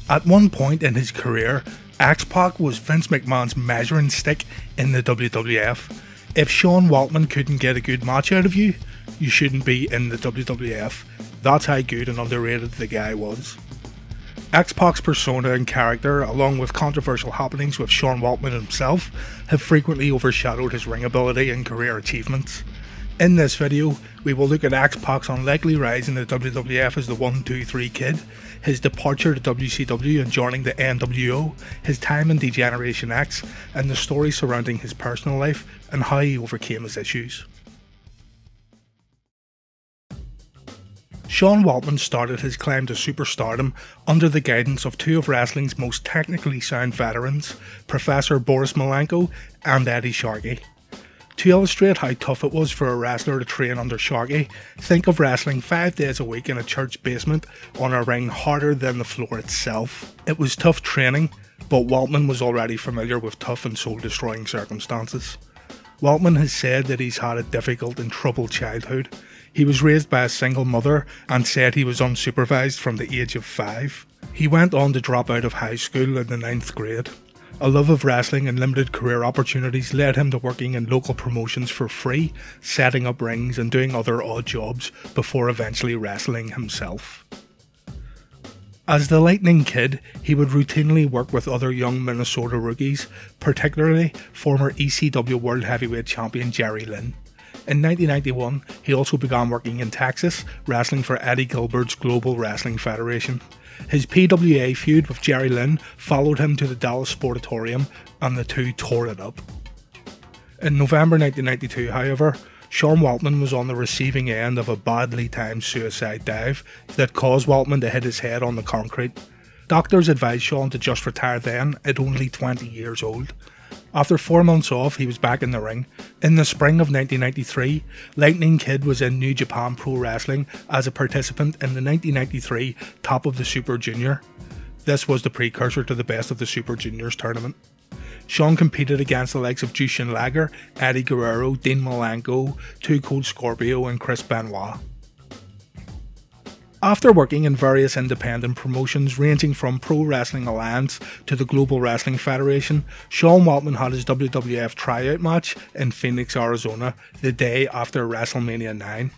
At one point in his career, X Pac was Vince McMahon's measuring stick in the WWF. If Sean Waltman couldn't get a good match out of you, you shouldn't be in the WWF. That's how good and underrated the guy was. X Pac's persona and character, along with controversial happenings with Sean Waltman himself, have frequently overshadowed his ring ability and career achievements. In this video, we will look at X Pac's unlikely rise in the WWF as the 1-2-3 Kid, his departure to WCW and joining the NWO, his time in D-Generation X, and the story surrounding his personal life and how he overcame his issues. Sean Waltman started his climb to superstardom under the guidance of two of wrestling's most technically sound veterans, Professor Boris Malenko and Eddie Sharkey. To illustrate how tough it was for a wrestler to train under Sharkey, think of wrestling 5 days a week in a church basement on a ring harder than the floor itself. It was tough training, but Waltman was already familiar with tough and soul-destroying circumstances. Waltman has said that he's had a difficult and troubled childhood. He was raised by a single mother and said he was unsupervised from the age of 5. He went on to drop out of high school in the 9th grade. A love of wrestling and limited career opportunities led him to working in local promotions for free, setting up rings and doing other odd jobs before eventually wrestling himself. As the Lightning Kid, he would routinely work with other young Minnesota rookies, particularly former ECW World Heavyweight Champion Jerry Lynn. In 1991, he also began working in Texas, wrestling for Eddie Gilbert's Global Wrestling Federation. His PWA feud with Jerry Lynn followed him to the Dallas Sportatorium, and the two tore it up. In November 1992, however, Sean Waltman was on the receiving end of a badly timed suicide dive that caused Waltman to hit his head on the concrete. Doctors advised Sean to just retire then, at only 20 years old. After 4 months off, he was back in the ring. In the spring of 1993, Lightning Kid was in New Japan Pro Wrestling as a participant in the 1993 Top of the Super Junior. This was the precursor to the Best of the Super Juniors tournament. Sean competed against the likes of Jushin Liger, Eddie Guerrero, Dean Malenko, Too Cold Scorpio and Chris Benoit. After working in various independent promotions ranging from Pro Wrestling Alliance to the Global Wrestling Federation, Sean Waltman had his WWF tryout match in Phoenix, Arizona, the day after WrestleMania 9.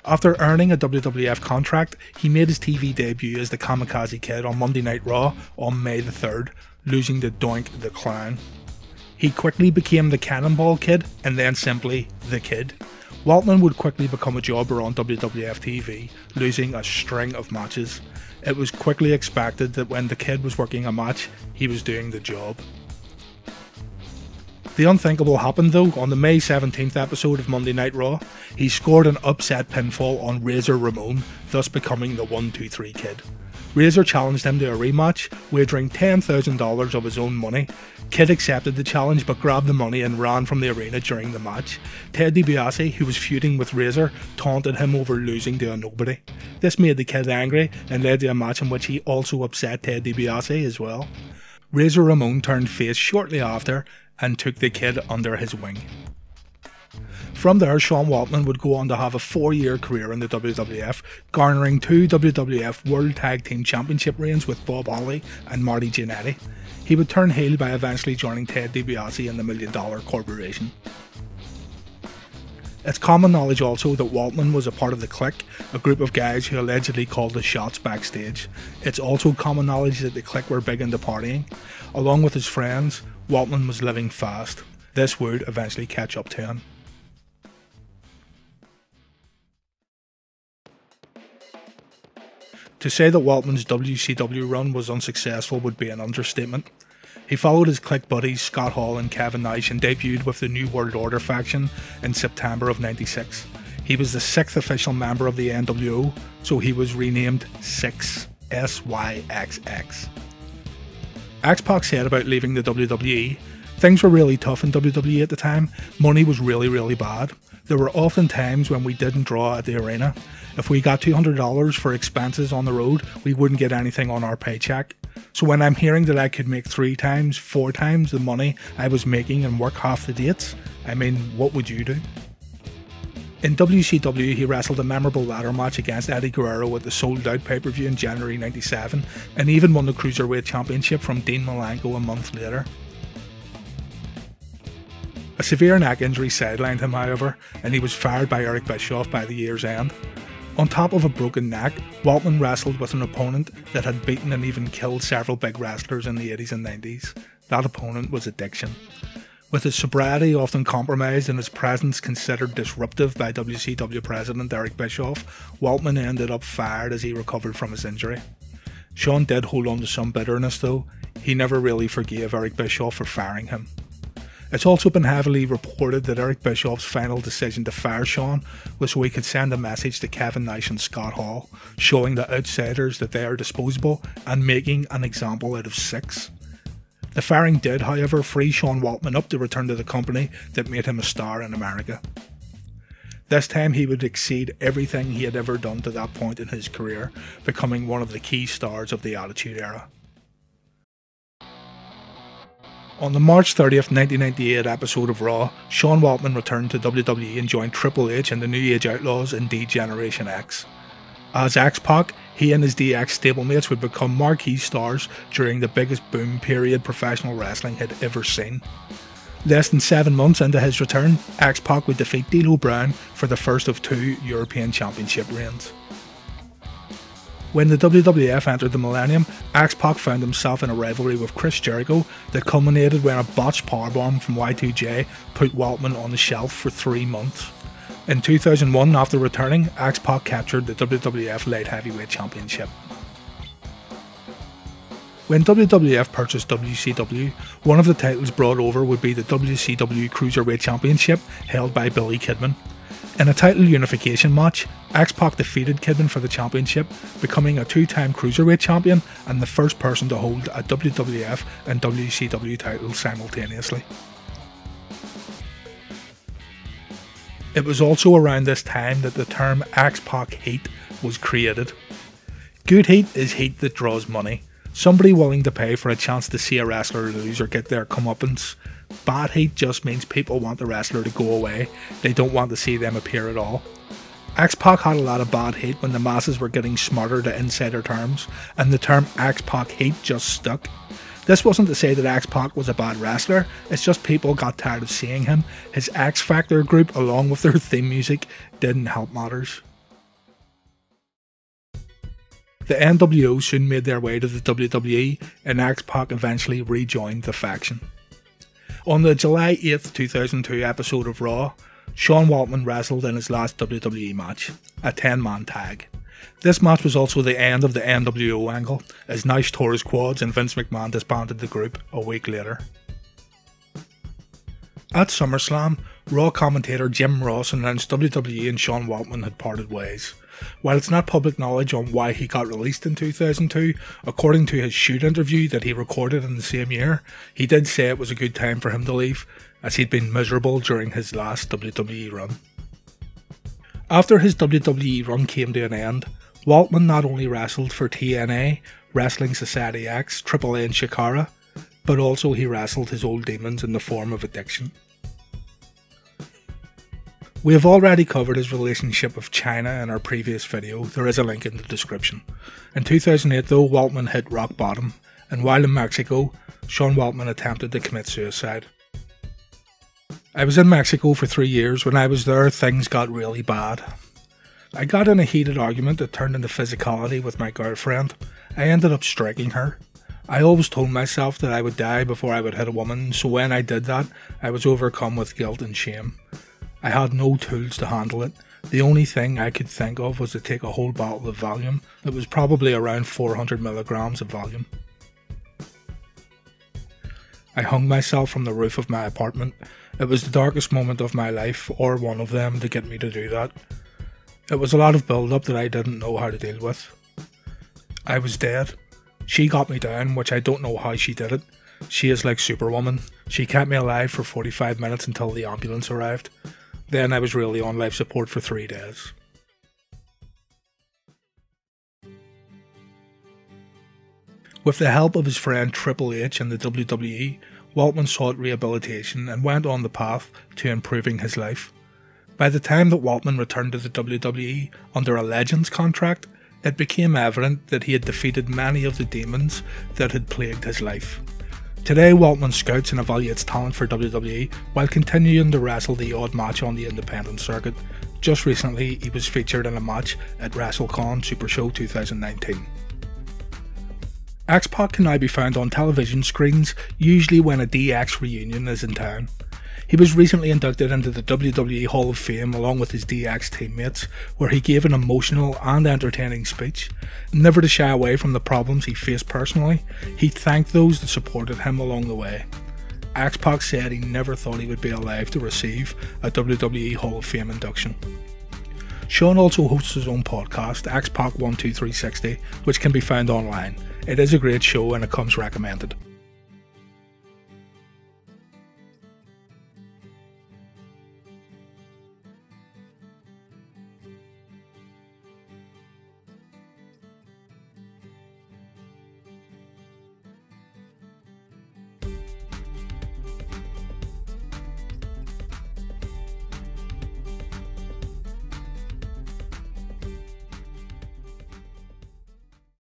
After earning a WWF contract, he made his TV debut as the Kamikaze Kid on Monday Night Raw on May the 3rd, losing to Doink the Clown. He quickly became the Cannonball Kid and then simply the Kid. Waltman would quickly become a jobber on WWF TV, losing a string of matches. It was quickly expected that when the Kid was working a match, he was doing the job. The unthinkable happened though. On the May 17th episode of Monday Night Raw, he scored an upset pinfall on Razor Ramon, thus becoming the 1-2-3 Kid. Razor challenged him to a rematch, wagering $10,000 of his own money. Kid accepted the challenge but grabbed the money and ran from the arena during the match. Ted DiBiase, who was feuding with Razor, taunted him over losing to a nobody. This made the Kid angry and led to a match in which he also upset Ted DiBiase as well. Razor Ramon turned face shortly after and took the Kid under his wing. From there, Sean Waltman would go on to have a 4-year career in the WWF, garnering 2 WWF World Tag Team Championship reigns with Bob Holly and Marty Jannetty. He would turn heel by eventually joining Ted DiBiase in the $1 Million Corporation. It's common knowledge also that Waltman was a part of the Clique, a group of guys who allegedly called the shots backstage. It's also common knowledge that the Clique were big into partying. Along with his friends, Waltman was living fast. This would eventually catch up to him. To say that Waltman's WCW run was unsuccessful would be an understatement. He followed his Clique buddies Scott Hall and Kevin Nash and debuted with the New World Order faction in September of '96. He was the 6th official member of the NWO, so he was renamed Syxx, S-Y-X-X. X Pac said about leaving the WWE, "Things were really tough in WWE at the time. Money was really bad. There were often times when we didn't draw at the arena. If we got $200 for expenses on the road, we wouldn't get anything on our paycheck. So when I'm hearing that I could make 3 times, 4 times the money I was making and work half the dates, I mean, what would you do?" In WCW, he wrestled a memorable ladder match against Eddie Guerrero at the Sold Out pay-per-view in January '97, and even won the Cruiserweight Championship from Dean Malenko a month later. A severe neck injury sidelined him, however, and he was fired by Eric Bischoff by the year's end. On top of a broken neck, Waltman wrestled with an opponent that had beaten and even killed several big wrestlers in the 80s and 90s. That opponent was Addiction. With his sobriety often compromised and his presence considered disruptive by WCW President Eric Bischoff, Waltman ended up fired as he recovered from his injury. Sean did hold on to some bitterness though. He never really forgave Eric Bischoff for firing him. It's also been heavily reported that Eric Bischoff's final decision to fire Sean was so he could send a message to Kevin Nash and Scott Hall, showing the outsiders that they are disposable and making an example out of Syxx. The firing did, however, free Sean Waltman up to return to the company that made him a star in America. This time he would exceed everything he had ever done to that point in his career, becoming one of the key stars of the Attitude Era. On the March 30th, 1998 episode of Raw, Sean Waltman returned to WWE and joined Triple H and the New Age Outlaws in D-Generation X. As X Pac, he and his DX stablemates would become marquee stars during the biggest boom period professional wrestling had ever seen. Less than 7 months into his return, X Pac would defeat D'Lo Brown for the first of 2 European Championship reigns. When the WWF entered the millennium, X Pac found himself in a rivalry with Chris Jericho that culminated when a botched powerbomb from Y2J put Waltman on the shelf for 3 months. In 2001, after returning, X Pac captured the WWF Light Heavyweight Championship. When WWF purchased WCW, one of the titles brought over would be the WCW Cruiserweight Championship held by Billy Kidman. In a title unification match, X Pac defeated Kidman for the championship, becoming a 2-time Cruiserweight champion and the first person to hold a WWF and WCW title simultaneously. It was also around this time that the term X Pac heat was created. Good heat is heat that draws money. Somebody willing to pay for a chance to see a wrestler lose or get their comeuppance. Bad heat just means people want the wrestler to go away. They don't want to see them appear at all. X Pac had a lot of bad heat when the masses were getting smarter to insider terms, and the term X Pac heat just stuck. This wasn't to say that X Pac was a bad wrestler, it's just people got tired of seeing him. His X Factor group, along with their theme music, didn't help matters. The NWO soon made their way to the WWE, and X Pac eventually rejoined the faction. On the July 8th, 2002 episode of Raw, Sean Waltman wrestled in his last WWE match, a 10-man tag. This match was also the end of the NWO angle, as Nash tore his quads and Vince McMahon disbanded the group a week later. At SummerSlam, Raw commentator Jim Ross announced WWE and Sean Waltman had parted ways. While it's not public knowledge on why he got released in 2002, according to his shoot interview that he recorded in the same year, he did say it was a good time for him to leave, as he'd been miserable during his last WWE run. After his WWE run came to an end, Waltman not only wrestled for TNA, Wrestling Society X, AAA and Shakara, but also he wrestled his old demons in the form of Addiction. We have already covered his relationship with China in our previous video, there is a link in the description. In 2008 though, Waltman hit rock bottom, and while in Mexico, Sean Waltman attempted to commit suicide. I was in Mexico for 3 years. When I was there, things got really bad. I got in a heated argument that turned into physicality with my girlfriend. I ended up striking her. I always told myself that I would die before I would hit a woman, so when I did that, I was overcome with guilt and shame. I had no tools to handle it. The only thing I could think of was to take a whole bottle of Valium. It was probably around 400 milligrams of Valium. I hung myself from the roof of my apartment. It was the darkest moment of my life, or one of them, to get me to do that. It was a lot of build-up that I didn't know how to deal with. I was dead. She got me down, which I don't know how she did it. She is like Superwoman. She kept me alive for 45 minutes until the ambulance arrived. Then I was really on life support for 3 days. With the help of his friend Triple H and the WWE, Waltman sought rehabilitation and went on the path to improving his life. By the time that Waltman returned to the WWE under a Legends contract, it became evident that he had defeated many of the demons that had plagued his life. Today, Waltman scouts and evaluates talent for WWE while continuing to wrestle the odd match on the independent circuit. Just recently, he was featured in a match at WrestleCon Super Show 2019. X Pac can now be found on television screens, usually when a DX reunion is in town. He was recently inducted into the WWE Hall of Fame along with his DX teammates, where he gave an emotional and entertaining speech. Never to shy away from the problems he faced personally, he thanked those that supported him along the way. X Pac said he never thought he would be alive to receive a WWE Hall of Fame induction. Sean also hosts his own podcast, X Pac 12360, which can be found online. It is a great show and it comes recommended.